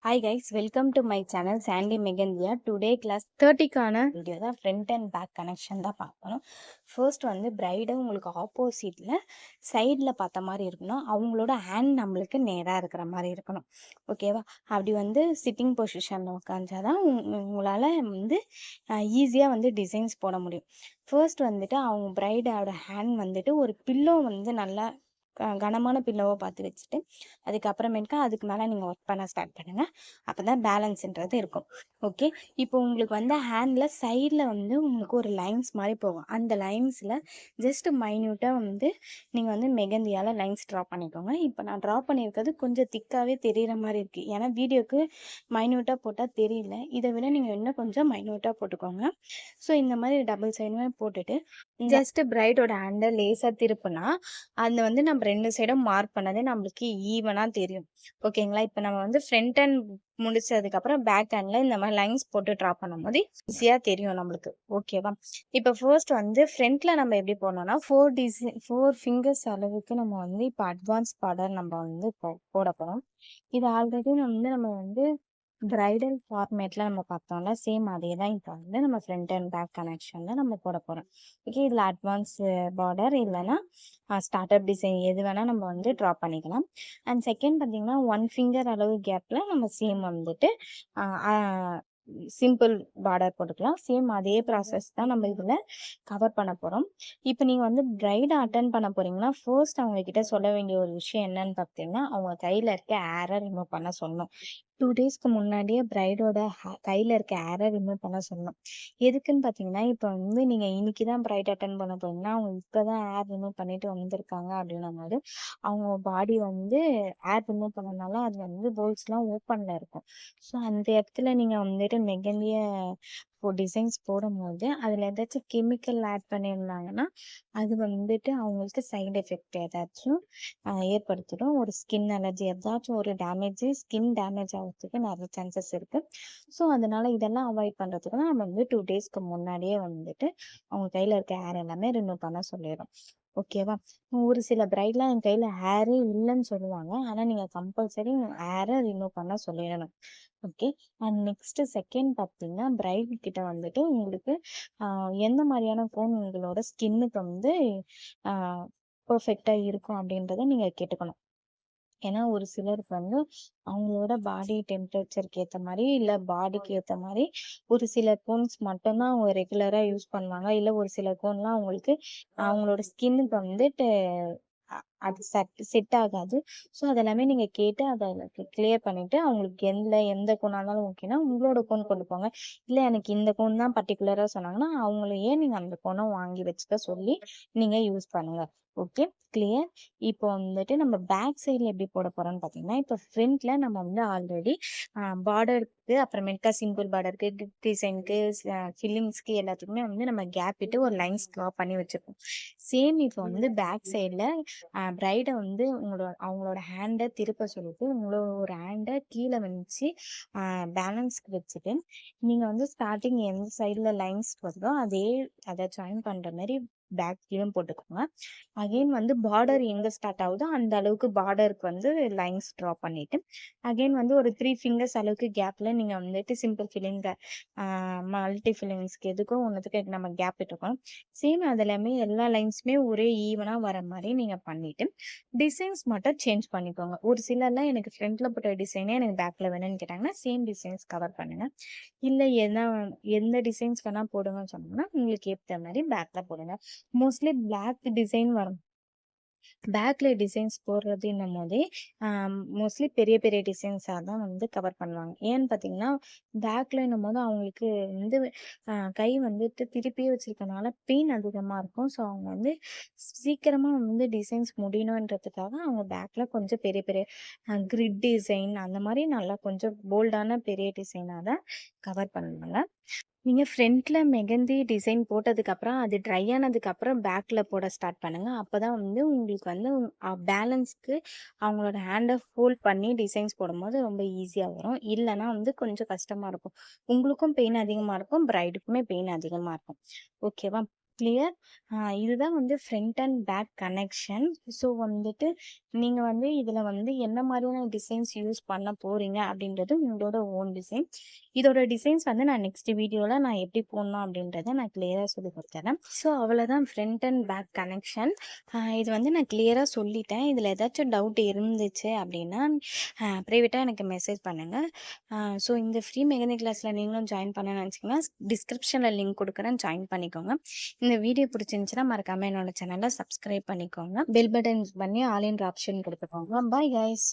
Hi guys, welcome to my channel Sandy Megandia. Today class 30க்கான video தான் front and back connection தான் பார்க்கணும். First வந்து பிரைடை உங்களுக்கு ஆப்போசிட்டில் சைடில் பார்த்த மாதிரி இருக்கணும். அவங்களோட ஹேண்ட் நம்மளுக்கு நேராக இருக்கிற மாதிரி இருக்கணும். ஓகேவா? அப்படி வந்து சிட்டிங் பொசிஷனில் உட்காந்தாதான் உங்களால் வந்து ஈஸியாக வந்து டிசைன்ஸ் போட முடியும். ஃபர்ஸ்ட் வந்துட்டு அவங்க பிரைடோட ஹேண்ட் வந்துட்டு ஒரு பில்லோ வந்து நல்லா கனமான பில்லோவை பார்த்து வச்சுட்டு அதுக்கப்புறமேட்டுக்கா அதுக்கு மேலே நீங்கள் ஒர்க் பண்ண ஸ்டார்ட் பண்ணுங்கள். அப்போ தான் பேலன்ஸ்ன்றது இருக்கும். ஓகே, இப்போ உங்களுக்கு வந்து ஹேண்டில் சைடில் வந்து உங்களுக்கு ஒரு லைன்ஸ் மாதிரி போகும். அந்த லைன்ஸில் ஜஸ்ட் மைன்யூட்டாக வந்து நீங்கள் வந்து மெகந்தியால் லைன்ஸ் ட்ரா பண்ணிக்கோங்க. இப்போ நான் ட்ரா பண்ணியிருக்கிறது கொஞ்சம் திக்காகவே தெரிகிற மாதிரி இருக்குது. ஏன்னா வீடியோக்கு மைன்யூட்டாக போட்டால் தெரியல. இதை விட நீங்கள் இன்னும் கொஞ்சம் மைன்யூட்டாக போட்டுக்கோங்க. ஸோ இந்த மாதிரி டபுள் சைடுமே போட்டுட்டு ஜஸ்ட் பிரைடோட ஹேண்டை லேசாக திருப்புனா அந்த வந்து நம்ம 2 சைடும் மார்க் பண்ணது நம்மளுக்கு ஈவனாக தெரியும். ஓகேங்களா? இப்போ நம்ம வந்து ஃப்ரண்ட் ஹேண்ட் முடிச்சதுக்கப்புறம் பேக் ஹேண்டில் இந்த மாதிரி லைன்ஸ் போட்டு ட்ரா பண்ணும்போது ஈஸியாக தெரியும் நம்மளுக்கு. ஓகேவா? இப்போ ஃபர்ஸ்ட் வந்து ஃப்ரண்ட்டில் நம்ம எப்படி போடணும்னா 4 ஃபிங்கர்ஸ் அளவுக்கு நம்ம வந்து இப்போ அட்வான்ஸ் பார்டர் நம்ம வந்து போட போகிறோம். இது ஆல்ரெடி நம்ம வந்து பிரைடல் ஃபார்மேட்டில் நம்ம பார்த்தோம்ல, சேம் அதே தான் இப்போ வந்து நம்ம ஃப்ரண்ட் அண்ட் பேக் கனெக்ஷனில் நம்ம போட போகிறோம். ஓகே, இதில் அட்வான்ஸ் பார்டர் இல்லைன்னா ஸ்டார்டப் டிசைன் எது வேணால் நம்ம வந்து ட்ரா பண்ணிக்கலாம். அண்ட் செகண்ட் பார்த்தீங்கன்னா 1 ஃபிங்கர் அளவு கேப்பில் நம்ம சேம் வந்துட்டு சிம்பிள் பார்டர் போட்டுக்கலாம். சேம் அதே ப்ராசஸ் தான் நம்ம இதில் கவர் பண்ண போகிறோம். இப்போ நீங்கள் வந்து பிரைடை அட்டன் பண்ண போகிறீங்கன்னா ஃபர்ஸ்ட் அவங்கக்கிட்ட சொல்ல வேண்டிய ஒரு விஷயம் என்னன்னு பார்த்தீங்கன்னா, அவங்க கையில் இருக்க ஹேரை ரிமூவ் பண்ண சொல்லணும். 2 டேஸ்க்கு முன்னாடியே பிரைடோட கையில் இருக்க ஹேரை ரிமூவ் பண்ண சொல்லணும். எதுக்குன்னு பார்த்தீங்கன்னா, இப்போ வந்து நீங்கள் இன்னைக்கு தான் பிரைட் அட்டன் பண்ண போறீங்கன்னா அவங்க இப்போ தான் ஹேர் ரிமூவ் பண்ணிட்டு வந்திருக்காங்க அப்படின்னும் போது அவங்க பாடி வந்து ஹேர் ரிமூவ் பண்ணனால அது வந்து போல்ஸ்லாம் ஓப்பனில் இருக்கும். ஸோ அந்த இடத்துல நீங்கள் வந்துட்டு மெகந்திய டிசைன்ஸ் போடும்போது அதில் ஏதாச்சும் கெமிக்கல் ஆட் பண்ணியிருந்தாங்கன்னா அது வந்துட்டு அவங்களுக்கு சைடு எஃபெக்ட் ஏதாச்சும் ஏற்படுத்திடும். ஒரு ஸ்கின் அலர்ஜி ஏதாச்சும் ஒரு டேமேஜ் ஸ்கின் டேமேஜ் ஆகிறதுக்கு நிறைய சான்சஸ் இருக்குது. ஸோ அதனால இதெல்லாம் அவாய்ட் பண்ணுறதுக்கு தான் நம்ம வந்து 2 டேஸ்க்கு முன்னாடியே வந்துட்டு அவங்க கையில் இருக்க ஹேர் எல்லாமே ரிமூவ் பண்ண சொல்லிடும். ஓகேவா? ஒரு சில பிரைட்லாம் என் கையில் ஹேரே இல்லைன்னு சொல்லுவாங்க. ஆனால் நீங்கள் கம்பல்சரி ஹேரை ரிமூவ் பண்ண சொல்லிடணும். ஓகே, அண்ட் நெக்ஸ்ட் செகண்ட் பார்த்தீங்கன்னா பிரைட் கிட்ட வந்துட்டு உங்களுக்கு எந்த மாதிரியான கோன் உங்களோட ஸ்கின்னுக்கு வந்து பர்ஃபெக்டாக இருக்கும் அப்படின்றத நீங்கள் கேட்டுக்கணும். ஏன்னா ஒரு சிலருக்கு வந்து அவங்களோட பாடி டெம்பரேச்சருக்கு ஏற்ற மாதிரி இல்லை பாடிக்கு ஏற்ற மாதிரி ஒரு சில கோன்ஸ் மட்டும்தான் அவங்க ரெகுலராக யூஸ் பண்ணுவாங்க. இல்லை ஒரு சில கோன்லாம் அவங்களுக்கு அவங்களோட ஸ்கின்னுக்கு வந்துட்டு அது செட் ஆகாது. ஸோ அதெல்லாமே நீங்கள் கேட்டு அதை கிளியர் பண்ணிவிட்டு அவங்களுக்கு எந்த கோனாக இருந்தாலும் ஓகேனா உங்களோட கோன் கொண்டு போங்க. இல்லை எனக்கு இந்த கோன் தான் பர்டிகுலராக சொன்னாங்கன்னா அவங்களையே நீங்கள் அந்த கோனை வாங்கி வச்சுக்க சொல்லி நீங்கள் யூஸ் பண்ணுங்கள். Okay, clear. இப்போ வந்துட்டு நம்ம பேக் சைடில் எப்படி போட போகிறோம்னு பார்த்தீங்கன்னா, இப்போ ஃப்ரண்ட்டில் நம்ம வந்து ஆல்ரெடி பார்டருக்கு அப்புறமேட்டுக்கா சிம்பிள் பார்டருக்கு கிக் டிசைனுக்கு ஃபில்லிங்ஸ்க்கு எல்லாத்துக்குமே வந்து நம்ம கேப் விட்டு ஒரு லைன்ஸ் ட்ரா பண்ணி வச்சுருக்கோம். சேம் இப்போ வந்து பேக் சைடில் பிரைடை வந்து அவங்களோட ஹேண்டை திருப்ப சொல்லிட்டு உங்களோட ஒரு ஹேண்டை கீழே வச்சு பேலன்ஸ்க்கு வச்சுட்டு நீங்கள் வந்து ஸ்டார்டிங் எந்த சைடில் லைன்ஸ் வருதோ அதை ஜாயின் பண்ணுற மாதிரி பேக்லேயும் போட்டுக்கோங்க. அகெயின் வந்து பார்டர் எங்கே ஸ்டார்ட் ஆகுதோ அந்த அளவுக்கு பார்டருக்கு வந்து லைன்ஸ் ட்ரா பண்ணிட்டு அகெயின் வந்து ஒரு 3 ஃபிங்கர்ஸ் அளவுக்கு கேப்பில் நீங்கள் வந்துட்டு சிம்பிள் ஃபில்லிங் மல்டி ஃபில்லிங்ஸ்க்கு எதுக்கும் ஒன்றுத்துக்கு நம்ம கேப் விட்டுருக்கோம். சேம் அது எல்லாமே எல்லா லைன்ஸுமே ஒரே ஈவனாக வர மாதிரி நீங்கள் பண்ணிவிட்டு டிசைன்ஸ் மட்டும் சேஞ்ச் பண்ணிக்கோங்க. ஒரு சிலர்லாம் எனக்கு ஃப்ரண்ட்டில் போட்ட டிசைனே எனக்கு பேக்கில் வேணும்னு கேட்டாங்கன்னா சேம் டிசைன்ஸ் கவர் பண்ணுங்கள். இல்லை எந்த டிசைன்ஸ் வேணால் போடுங்கன்னு சொன்னோம்னா உங்களுக்கு ஏற்ற மாதிரி பேக்கில் போடுங்க. மோஸ்ட்லி பிளாக் டிசைன் வரும். பேக்ல டிசைன்ஸ் போடுறதுன்னும் போதே மோஸ்ட்லி பெரிய பெரிய டிசைன்ஸாக தான் வந்து கவர் பண்ணுவாங்க. ஏன்னு பார்த்தீங்கன்னா பேக்லன்னும் போது அவங்களுக்கு வந்து கை வந்துட்டு திருப்பியே வச்சிருக்கனால பெயின் அதிகமாக இருக்கும். ஸோ அவங்க வந்து சீக்கிரமாக வந்து டிசைன்ஸ் முடியணுன்றதுக்காக அவங்க பேக்கில் கொஞ்சம் பெரிய பெரிய கிரிட் டிசைன் அந்த மாதிரி நல்லா கொஞ்சம் போல்டான பெரிய டிசைனாக தான் கவர் பண்ணுவாங்க. நீங்க ஃப்ரண்ட்ல மெகந்தி டிசைன் போட்டதுக்கப்புறம், அது ட்ரை ஆனதுக்கப்புறம் பேக்ல போட ஸ்டார்ட் பண்ணுங்க. அப்பதான் வந்து உங்களுக்கு வந்து பேலன்ஸ்க்கு அவங்களோட ஹேண்ட ஹோல்ட் பண்ணி டிசைன்ஸ் போடும்போது ரொம்ப ஈஸியா வரும். இல்லன்னா வந்து கொஞ்சம் கஷ்டமா இருக்கும். உங்களுக்கும் பெயின் அதிகமா இருக்கும். பிரைடுக்குமே பெயின் அதிகமா இருக்கும். ஓகேவா? கிளியர். இதுதான் வந்து front and back connection. So வந்துட்டு நீங்க வந்து இதுல வந்து என்ன மாதிரியான டிசைன்ஸ் யூஸ் பண்ண போறீங்க அப்படின்றது உங்களோட ஓன் டிசைன். இதோட டிசைன்ஸ் வந்து நான் நெக்ஸ்ட் வீடியோல நான் எப்படி போடணும் அப்படின்றத நான் கிளியரா சொல்லி கொடுத்துறேன். ஸோ அவ்வளோதான் ஃப்ரண்ட் அண்ட் பேக் கனெக்ஷன். இது வந்து நான் கிளியரா சொல்லிட்டேன். இதுல ஏதாச்சும் டவுட் இருந்துச்சு அப்படின்னா ப்ரைவேட்டாக எனக்கு மெசேஜ் பண்ணுங்க. ஸோ இந்த ஃப்ரீ மெக்கானிக் கிளாஸ்ல நீங்களும் ஜாயின் பண்ண நினச்சிங்கன்னா டிஸ்கிரிப்ஷனில் லிங்க் கொடுக்குறேன், ஜாயின் பண்ணிக்கோங்க. இந்த வீடியோ பிடிச்சிருந்துச்சுன்னா மறக்காம என்னோட சேனலை சப்ஸ்கிரைப் பண்ணிக்கோங்க. பெல் பட்டன் பண்ணி ஆல் என்ற ஆப்ஷன் கொடுத்துக்கோங்க. Bye guys.